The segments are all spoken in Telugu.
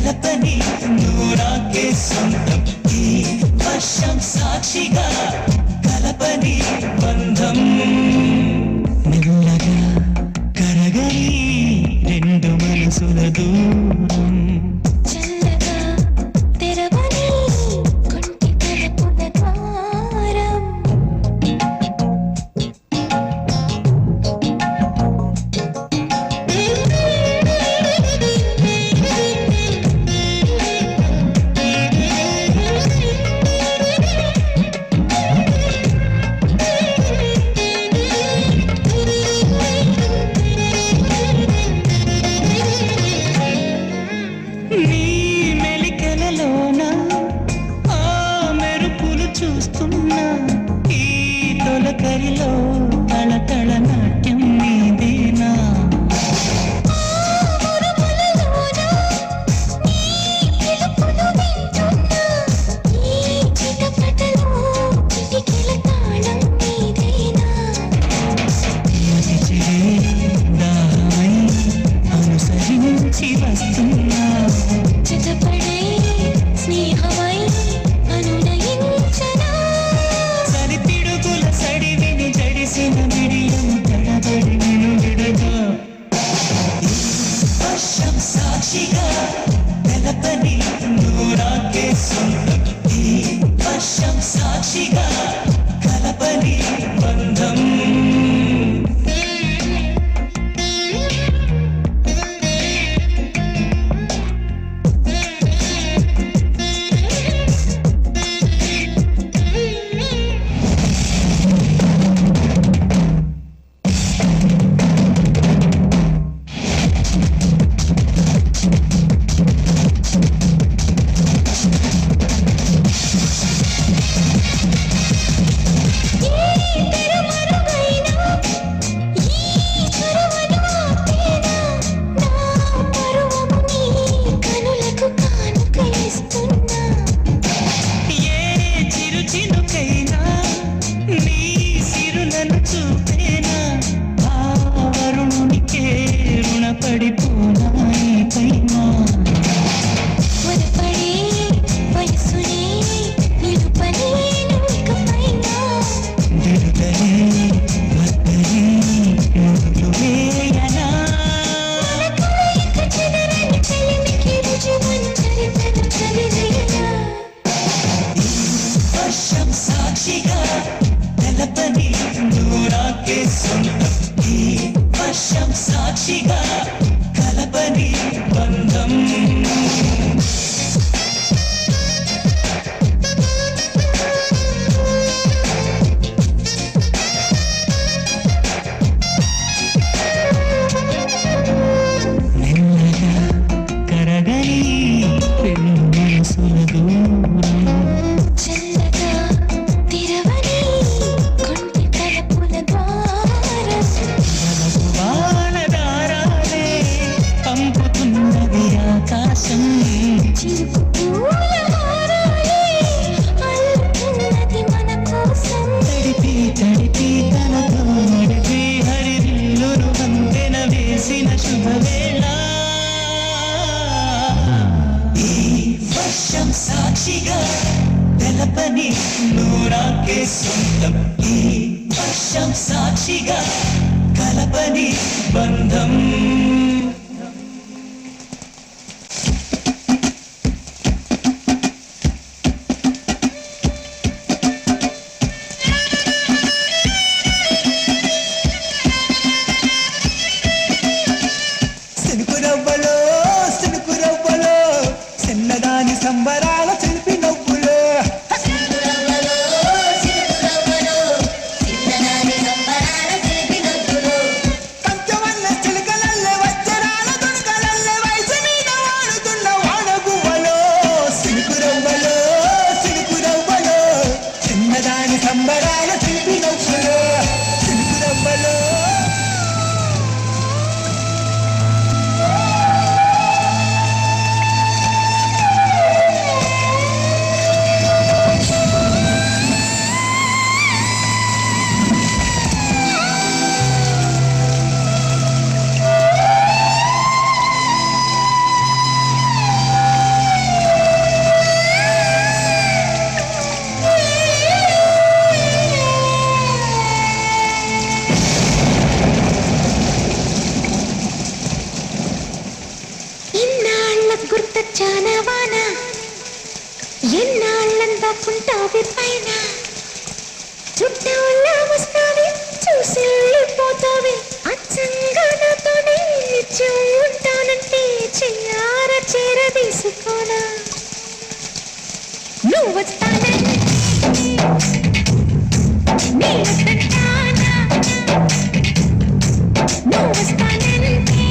తెలపని నూరాకే సొంతం ఈ వర్షం సాక్షిగా కలపని బంధం మెల్లగా కరగని రెండు మనసుల దూరం చూస్తున్నా ఈ తొలకరిలో తళతళ నాట్యం నీదేనా దాహమై అనుసరించి వస్తున్నా చితపడే స్నేహమై సాక్షిగా తెలపని నూరాకే సొంతం ఈ వర్షం సాక్షిగా కలపని బంధం సాక్షిగా తెలపని నూరాకే సొంతం ఈ వర్షం సాక్షిగా కలపని బంధం మెల్లగా కరగని రెండు మనసుల దూరం ఆకాశం తడిపి తడిపి తనతో నడిపి హరిల్లును వంతెన వేసిన శుభవేళ ఈ వర్షం సాక్షిగా తెలపని నూరాకే సొంతం ఈ వర్షం సాక్షిగా కలపని బంధం సంబరాల చిలిపి నవ్వులు కంచవల్ల చిలుకలల్లే వచ్చే గుర్తొచ్చానా వాన ఎన్నాళ్ళందాకుంటావి పైన చుట్టూలా వస్తావి చూసి వెళ్ళిపోతావి అచ్చంగా నాతోనే నిత్యం ఉంటానంటే చెయ్యార చేరదీసుకోనా నువ్వు వస్తానంటే నేను వస్తానా నువ్వు వస్తానంటే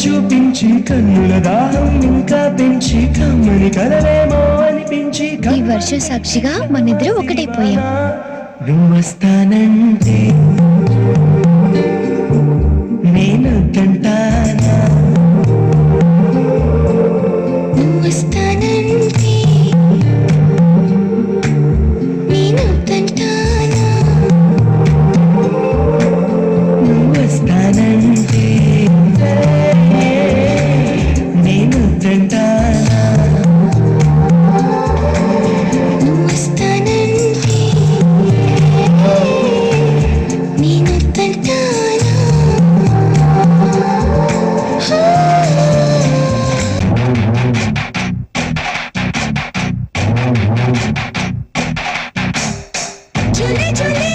చూపించి కన్నుల దాహం ఇంకా పెంచి కమ్మని కలవేమో అనిపించి ఈ వర్షం సాక్షిగా మనిద్దరం ఒకటైపోయాం. నువ్వు వస్తానంటే నేను తంటానా నువ్వు వస్తానంటే నేను తంటానా నువ్వు వస్తానంటే నేను తంటానా నువ్వు వస్తానంటే నేను తంటానా झूले झूले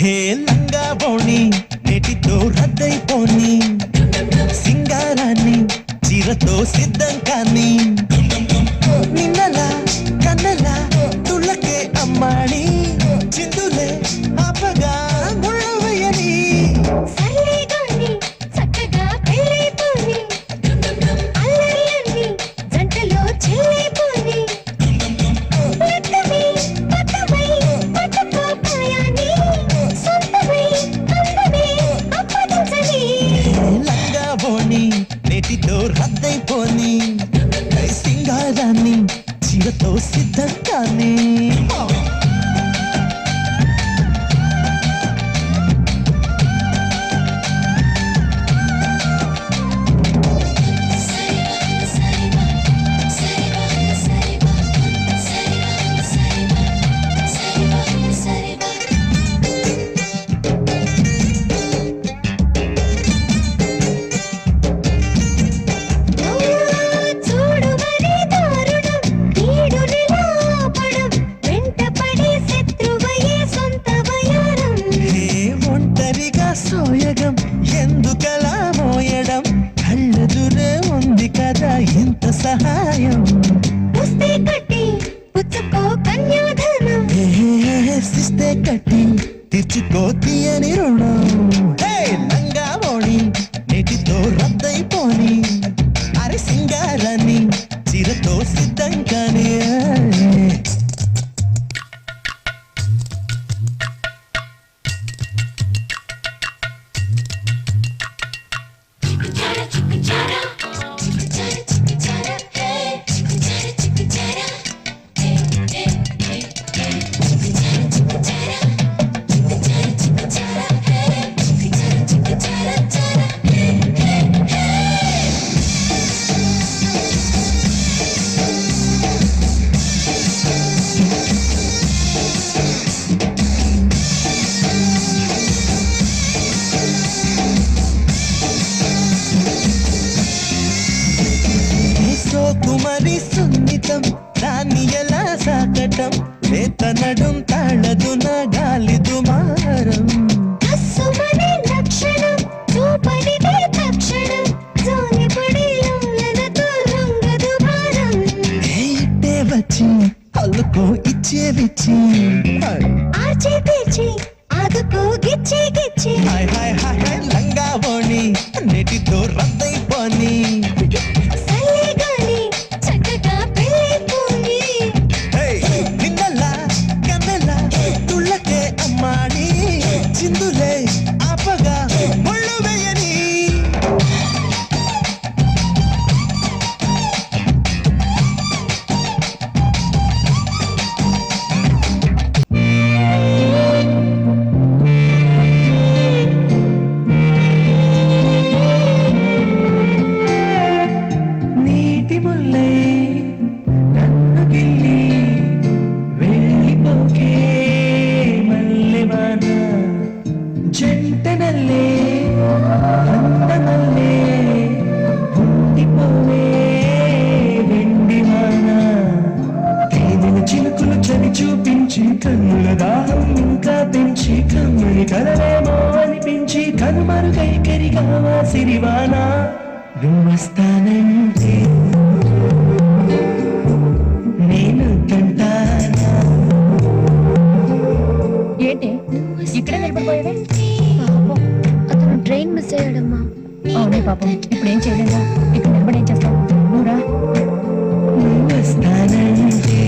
హే లంగా బోణి నేటితో రద్దయిపోని సింగారాన్ని చీరతో సిద్ధం కానీ నిన్నలా కన్నలా తుళ్ళకే అమ్మాడి చిందులే ఆపగా ముళ్ళవేయని సల్లేగాని చక్కగా పెళ్ళైపోని అల్లర్లన్నీ జంటలో చెల్లైపోని లెక్కమై పట్టమై పట్టుకోపాయాని సొంతమై అందమే అప్పగించని లంగా బోణి నేటితో రద్దయిపోని సింగారాన్ని చీరతో సిద్ధం కానీ చూడు మరి దారుణం ఈడుని లోపడం వెంటపడి శత్రువయ్యే సొంత వయారం ఏ ఒంటరిగా సోయగం ఎందుకలా మోయడం కళ్ళెదురే ఉంది కదా ఇంత సహాయం పుస్తే కట్టి పుచ్చుకో కన్యాధనం సిస్తే కట్టి తెచ్చుకో తీయని రుణం హే, లంగా ఓణి నేటితో రద్దయిపోని అరే సింగారాన్ని చీరతో సిద్ధం కానీ కుమరి సున్నితం దాన్ని ఎలా సాకటం వేతనడం తాళదు నా గాలి దుమారం కస్సుమనే లక్షణం చూపనిదే తక్షణం జోలిపడి లౌలనతో రంగదు భారం ఇట్టే వచ్చి అల్లుకో ఇచ్చే విచ్చి ఆచి తీర్చి ఆదుకో గిచ్చి గిచ్చి హాయ్ హాయ్ హాయ్ హాయ్ లంగా బోణి నేటితో రద్దయిపోని సల్లేగాని చక్కగా పెళ్ళైపోని నిన్నలా కన్నలా తుళ్ళకే అమ్మాడి చిందులే ఆపగా ముళ్ళు వేయని నీటి ముల్లై నన్ను గిల్లి వెళ్ళిపోకే మల్లెవాన జంటనల్లే అందనల్లే ఉండిపోవే వెండివాన తేనెల చిలుకులు చలి చూపించి కన్నుల దాహం ఇంకా పెంచి కమ్మని కలవేమో అనిపించి కనుమరుగై కరిగావా సిరివాన నువ్వొస్తానంటే నేను తంటానా ఏంటి ఇక్కడే నిలబడిపోయావే పాపం అతను ట్రైన్ మిస్ అయ్యాడమ్మా అవునే పాపం ఇప్పుడు ఏం చేయలేదా ఇక్కడ నిలబడి ఏం చేస్తావు నువ్వురా నువ్వొస్తానంటే